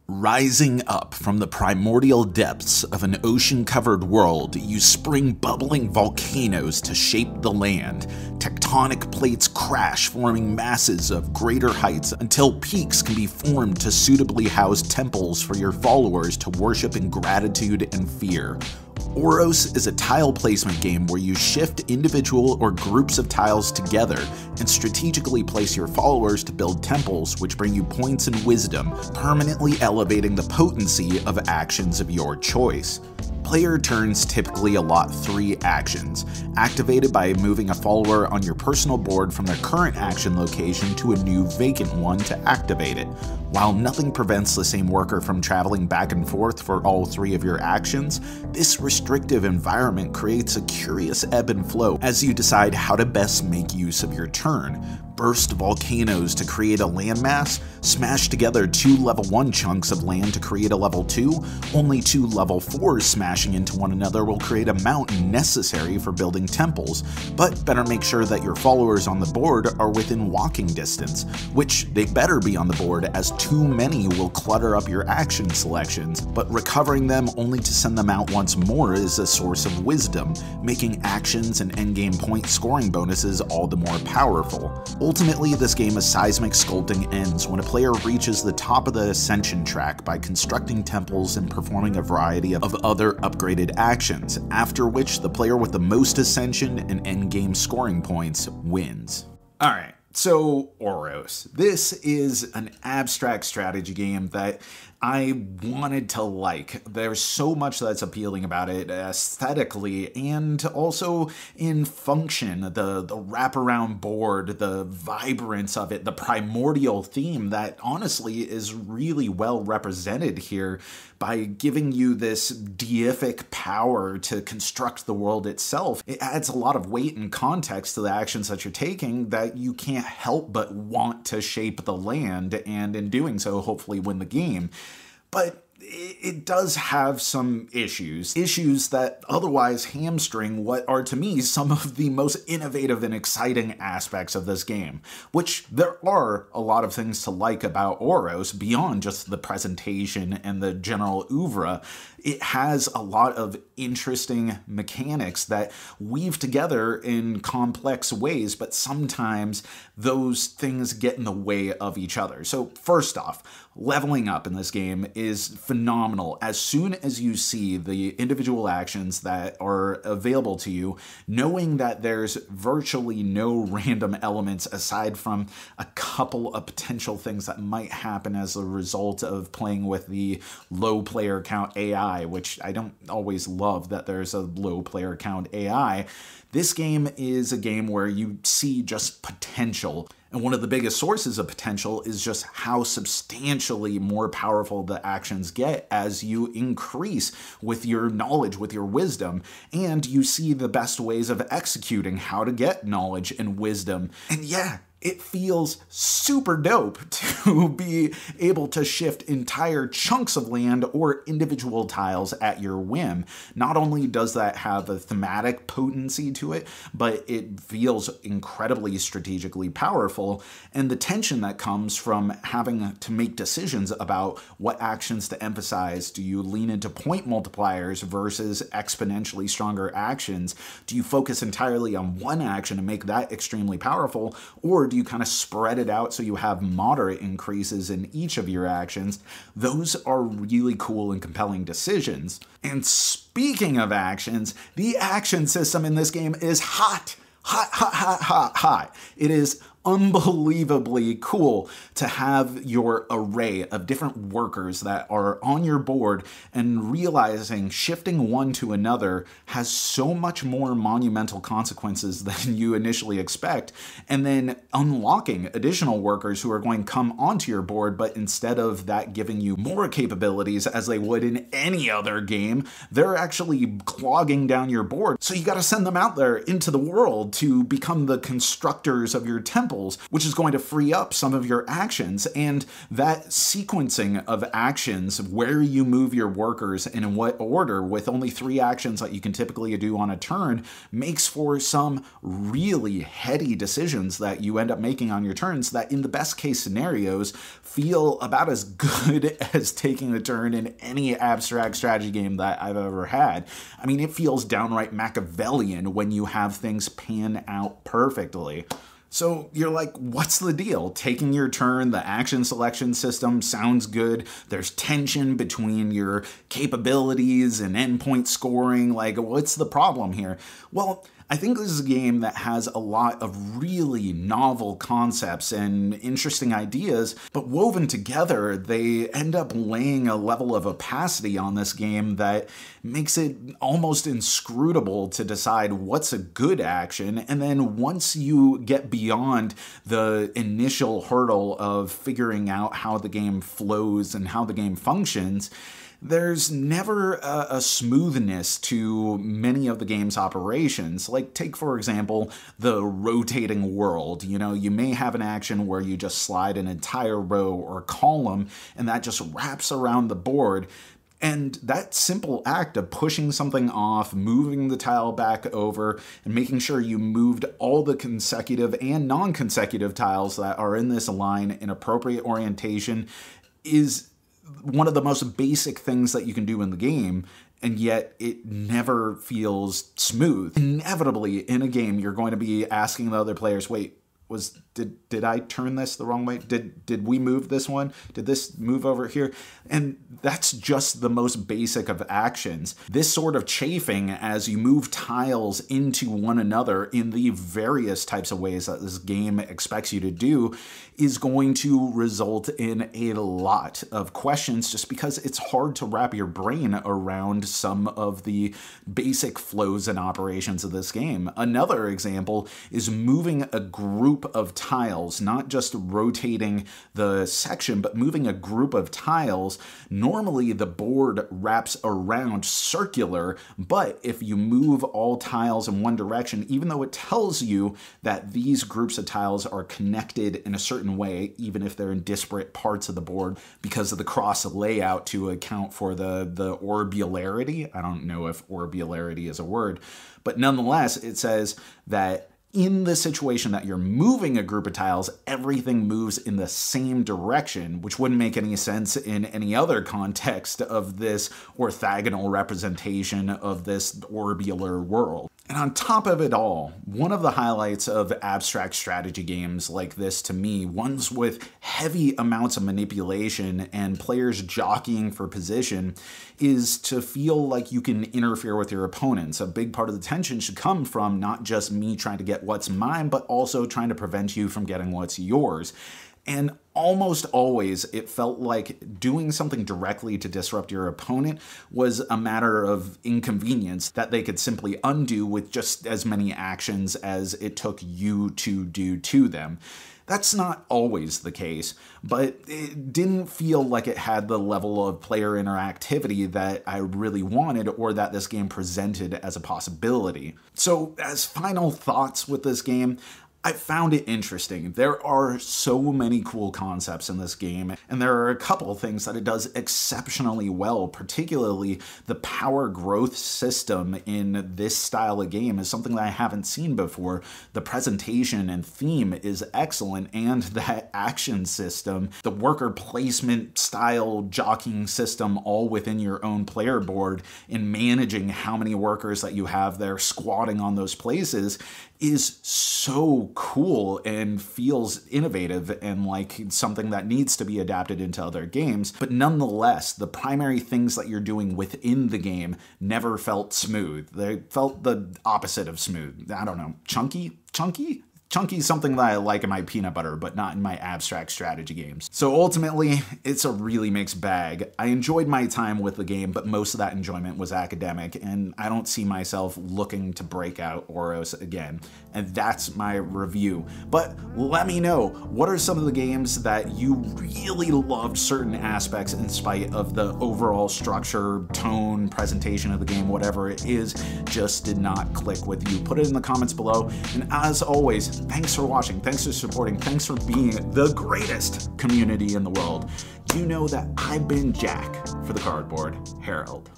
Rising up from the primordial depths of an ocean-covered world, you spring bubbling volcanoes to shape the land. Tectonic plates crash, forming masses of greater heights until peaks can be formed to suitably house temples for your followers to worship in gratitude and fear. Oros is a tile placement game where you shift individual or groups of tiles together and strategically place your followers to build temples which bring you points and wisdom, permanently elevating the potency of actions of your choice. Player turns typically allot 3 actions, activated by moving a follower on your personal board from their current action location to a new vacant one to activate it. While nothing prevents the same worker from traveling back and forth for all 3 of your actions, this restrictive environment creates a curious ebb and flow as you decide how to best make use of your turn. Burst volcanoes to create a landmass, smash together 2 level 1 chunks of land to create a level 2, only 2 level 4s smashing into one another will create a mountain necessary for building temples, but better make sure that your followers on the board are within walking distance, which they better be on the board as too many will clutter up your action selections, but recovering them only to send them out once more is a source of wisdom, making actions and endgame point scoring bonuses all the more powerful. Ultimately, this game of seismic sculpting ends when a player reaches the top of the ascension track by constructing temples and performing a variety of other upgraded actions, after which the player with the most ascension and endgame scoring points wins. Alright, so Oros. This is an abstract strategy game that I wanted to like. There's so much that's appealing about it aesthetically and also in function, the wraparound board, the vibrance of it, the primordial theme that honestly is really well represented here by giving you this deific power to construct the world itself. It adds a lot of weight and context to the actions that you're taking that you can't help but want to shape the land and in doing so hopefully win the game. But it does have some issues that otherwise hamstring what are to me some of the most innovative and exciting aspects of this game, which there are a lot of things to like about Oros beyond just the presentation and the general oeuvre. It has a lot of interesting mechanics that weave together in complex ways, but sometimes those things get in the way of each other. So first off, leveling up in this game is phenomenal. As soon as you see the individual actions that are available to you, knowing that there's virtually no random elements aside from a couple of potential things that might happen as a result of playing with the low player count AI, which I don't always love that there's a low player count AI. This game is a game where you see just potential. And one of the biggest sources of potential is just how substantially more powerful the actions get as you increase with your knowledge, with your wisdom, and you see the best ways of executing how to get knowledge and wisdom. And yeah, it feels super dope to be able to shift entire chunks of land or individual tiles at your whim. Not only does that have a thematic potency to it, but it feels incredibly strategically powerful, and the tension that comes from having to make decisions about what actions to emphasize. Do you lean into point multipliers versus exponentially stronger actions? Do you focus entirely on one action and make that extremely powerful, or do you kind of spread it out so you have moderate increases in each of your actions? Those are really cool and compelling decisions. And speaking of actions, the action system in this game is hot. Hot. It is unbelievably cool to have your array of different workers that are on your board, and realizing shifting one to another has so much more monumental consequences than you initially expect, and then unlocking additional workers who are going to come onto your board, but instead of that giving you more capabilities as they would in any other game, they're actually clogging down your board. So you got to send them out there into the world to become the constructors of your temple levels, which is going to free up some of your actions. And that sequencing of actions, where you move your workers and in what order, with only 3 actions that you can typically do on a turn, makes for some really heady decisions that you end up making on your turns that in the best case scenarios feel about as good as taking a turn in any abstract strategy game that I've ever had. I mean, it feels downright Machiavellian when you have things pan out perfectly. So you're like, what's the deal? Taking your turn, the action selection system sounds good. There's tension between your capabilities and endpoint scoring. Like, what's the problem here? Well, I think this is a game that has a lot of really novel concepts and interesting ideas, but woven together, they end up laying a level of opacity on this game that makes it almost inscrutable to decide what's a good action. And then once you get beyond the initial hurdle of figuring out how the game flows and how the game functions, there's never a smoothness to many of the game's operations. Like, take, for example, the rotating world. You know, you may have an action where you just slide an entire row or column, and that just wraps around the board. And that simple act of pushing something off, moving the tile back over, and making sure you moved all the consecutive and non-consecutive tiles that are in this line in appropriate orientation is one of the most basic things that you can do in the game, and yet it never feels smooth. Inevitably, in a game, you're going to be asking the other players, wait, did I turn this the wrong way? Did we move this one? Did this move over here? And that's just the most basic of actions. This sort of chafing as you move tiles into one another in the various types of ways that this game expects you to do is going to result in a lot of questions, just because it's hard to wrap your brain around some of the basic flows and operations of this game. Another example is moving a group of tiles, not just rotating the section, but moving a group of tiles. Normally the board wraps around circular, but if you move all tiles in one direction, even though it tells you that these groups of tiles are connected in a certain way, even if they're in disparate parts of the board because of the cross layout to account for the orbularity. I don't know if orbularity is a word, but nonetheless, it says that in the situation that you're moving a group of tiles, everything moves in the same direction, which wouldn't make any sense in any other context of this orthogonal representation of this orbular world. And on top of it all, one of the highlights of abstract strategy games like this to me, ones with heavy amounts of manipulation and players jockeying for position, is to feel like you can interfere with your opponents. A big part of the tension should come from not just me trying to get what's mine, but also trying to prevent you from getting what's yours. And almost always, it felt like doing something directly to disrupt your opponent was a matter of inconvenience that they could simply undo with just as many actions as it took you to do to them. That's not always the case, but it didn't feel like it had the level of player interactivity that I really wanted or that this game presented as a possibility. So, as final thoughts with this game, I found it interesting. There are so many cool concepts in this game, and there are a couple of things that it does exceptionally well, particularly the power growth system in this style of game is something that I haven't seen before. The presentation and theme is excellent, and that action system, the worker placement style jockeying system all within your own player board in managing how many workers that you have there squatting on those places is so cool and feels innovative and like something that needs to be adapted into other games. But nonetheless, the primary things that you're doing within the game never felt smooth. They felt the opposite of smooth. I don't know, chunky? Chunky is something that I like in my peanut butter, but not in my abstract strategy games. So ultimately, it's a really mixed bag. I enjoyed my time with the game, but most of that enjoyment was academic, and I don't see myself looking to break out Oros again. And that's my review. But let me know, what are some of the games that you really loved certain aspects in spite of the overall structure, tone, presentation of the game, whatever it is, just did not click with you? Put it in the comments below, and as always, thanks for watching, thanks for supporting, thanks for being the greatest community in the world. You know that I've been Jack for the Cardboard Herald.